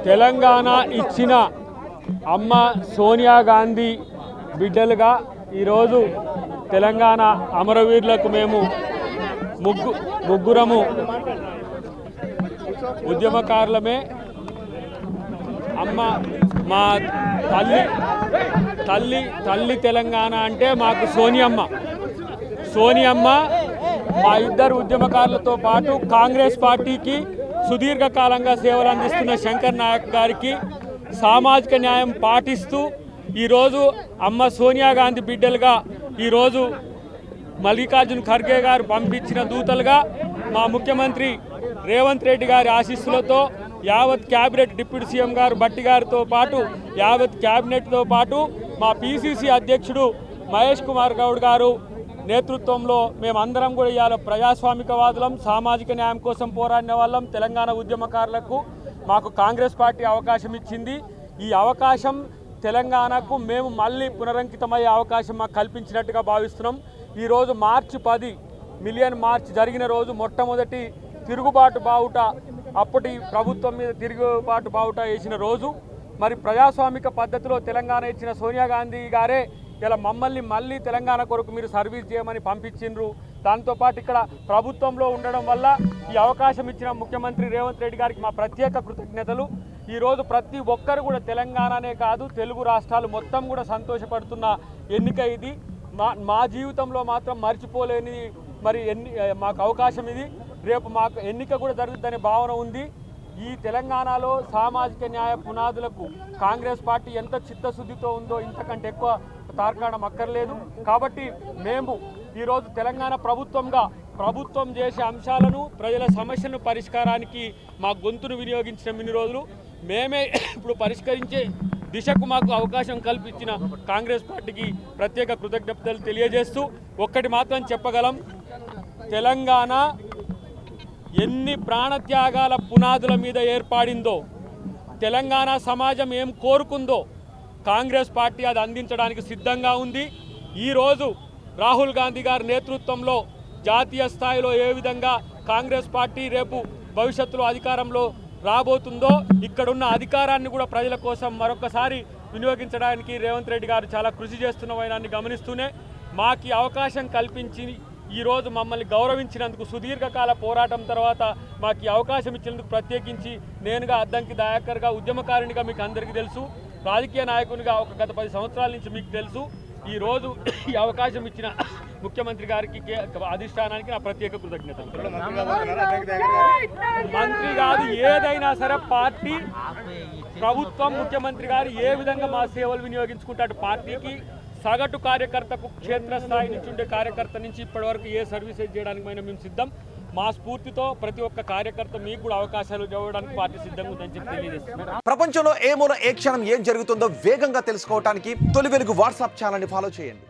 తెలంగాణ ఇచ్చిన అమ్మ సోనియా గాంధీ బిడ్డలుగా ఈరోజు తెలంగాణ అమరవీరులకు మేము ముగ్గురము ఉద్యమకారులమే. అమ్మ మా తల్లి తెలంగాణ అంటే మాకు సోనియమ్మ మా ఇద్దరు ఉద్యమకారులతో పాటు కాంగ్రెస్ పార్టీకి సుదీర్ఘకాలంగా సేవలు అందిస్తున్న శంకర్ నాయక్ గారికి సామాజిక న్యాయం పాటిస్తూ ఈరోజు అమ్మ సోనియా గాంధీ బిడ్డలుగా ఈరోజు మల్లికార్జున్ ఖర్గే గారు పంపించిన దూతలుగా మా ముఖ్యమంత్రి రేవంత్ రెడ్డి గారి ఆశీస్సులతో యావత్ క్యాబినెట్ డిప్యూటీ సీఎం గారు బట్టి గారితో పాటు యావత్ క్యాబినెట్తో పాటు మా పీసీసీ అధ్యక్షుడు మహేష్ కుమార్ గౌడ్ గారు నేతృత్వంలో మేమందరం కూడా ఇవాళ ప్రజాస్వామికవాదులం, సామాజిక న్యాయం కోసం పోరాడిన వాళ్ళం. తెలంగాణ ఉద్యమకారులకు మాకు కాంగ్రెస్ పార్టీ అవకాశం ఇచ్చింది. ఈ అవకాశం తెలంగాణకు మేము మళ్ళీ పునరంకితమయ్యే అవకాశం మాకు కల్పించినట్టుగా భావిస్తున్నాం. ఈరోజు మార్చి 10 మిలియన్ మార్చ్ జరిగిన రోజు మొట్టమొదటి తిరుగుబాటు బావుట, అప్పటి ప్రభుత్వం మీద తిరుగుబాటు బావుట వేసిన రోజు. మరి ప్రజాస్వామిక పద్ధతిలో తెలంగాణ ఇచ్చిన సోనియా గాంధీ గారే ఇలా మమ్మల్ని మళ్ళీ తెలంగాణ కొరకు మీరు సర్వీస్ చేయమని పంపించిండ్రు. దాంతోపాటు ఇక్కడ ప్రభుత్వంలో ఉండడం వల్ల ఈ అవకాశం ఇచ్చిన ముఖ్యమంత్రి రేవంత్ రెడ్డి గారికి మా ప్రత్యేక కృతజ్ఞతలు. ఈరోజు ప్రతి ఒక్కరు కూడా తెలంగాణనే కాదు తెలుగు రాష్ట్రాలు మొత్తం కూడా సంతోషపడుతున్న ఎన్నిక ఇది. మా జీవితంలో మాత్రం మర్చిపోలేని మాకు అవకాశం ఇది. రేపు మాకు ఎన్నిక కూడా జరుగుతుందనే భావన ఉంది. ఈ తెలంగాణలో సామాజిక న్యాయ పునాదులకు కాంగ్రెస్ పార్టీ ఎంత చిత్తశుద్ధితో ఉందో ఇంతకంటే ఎక్కువ తార్కాణం అక్కర్లేదు. కాబట్టి మేము ఈరోజు తెలంగాణ ప్రభుత్వం చేసే అంశాలను, ప్రజల సమస్యలను పరిష్కారానికి మా గొంతును వినియోగించిన ఇన్ని రోజులు మేమే ఇప్పుడు పరిష్కరించే దిశకు మాకు అవకాశం కల్పించిన కాంగ్రెస్ పార్టీకి ప్రత్యేక కృతజ్ఞతలు తెలియజేస్తూ ఒక్కటి మాత్రం చెప్పగలం, తెలంగాణ ఎన్ని ప్రాణత్యాగాల పునాదుల మీద ఏర్పడిందో, తెలంగాణ సమాజం ఏం కోరుకుందో కాంగ్రెస్ పార్టీ అది అందించడానికి సిద్ధంగా ఉంది. ఈరోజు రాహుల్ గాంధీ గారి నేతృత్వంలో జాతీయ స్థాయిలో ఏ విధంగా కాంగ్రెస్ పార్టీ రేపు భవిష్యత్తులో అధికారంలో రాబోతుందో, ఇక్కడున్న అధికారాన్ని కూడా ప్రజల కోసం మరొకసారి వినియోగించడానికి రేవంత్ రెడ్డి గారు చాలా కృషి చేస్తున్న వైనాన్ని గమనిస్తూనే మాకు అవకాశం కల్పించి ఈరోజు మమ్మల్ని గౌరవించినందుకు, సుదీర్ఘకాల పోరాటం తర్వాత మాకు ఈ అవకాశం ఇచ్చినందుకు ప్రత్యేకించి నేనుగా అద్దంకి దయాకర్గా ఉద్యమకారునిగా మీకు అందరికీ తెలుసు, రాజకీయ నాయకునిగా ఒక గత 10 సంవత్సరాల నుంచి మీకు తెలుసు. ఈరోజు ఈ అవకాశం ఇచ్చిన ముఖ్యమంత్రి గారికి అధిష్టానానికి నా ప్రత్యేక కృతజ్ఞతలు. మంత్రి కాదు ఏదైనా సరే పార్టీ, ప్రభుత్వం, ముఖ్యమంత్రి గారు ఏ విధంగా మా సేవలు వినియోగించుకుంటాడు పార్టీకి, సగటు కార్యకర్తకు క్షేత్రస్థాయి నుంచి ఉండే కార్యకర్త నుంచి ఇప్పటివరకు ఏ సర్వీసెస్ చేయడానికి మేము సిద్ధం. మా స్ఫూర్తితో ప్రతి ఒక్క కార్యకర్త మీకు కూడా అవకాశాలు ఇవ్వడానికి పార్టీ సిద్ధంగా ఉందని చెప్పి తెలియజేస్తున్నాం. ప్రపంచంలో ఏ మూల ఏ క్షణం ఏం జరుగుతుందో వేగంగా తెలుసుకోవడానికి తొలి వెలుగు వాట్సాప్ ఛానల్ని ఫాలో చేయండి.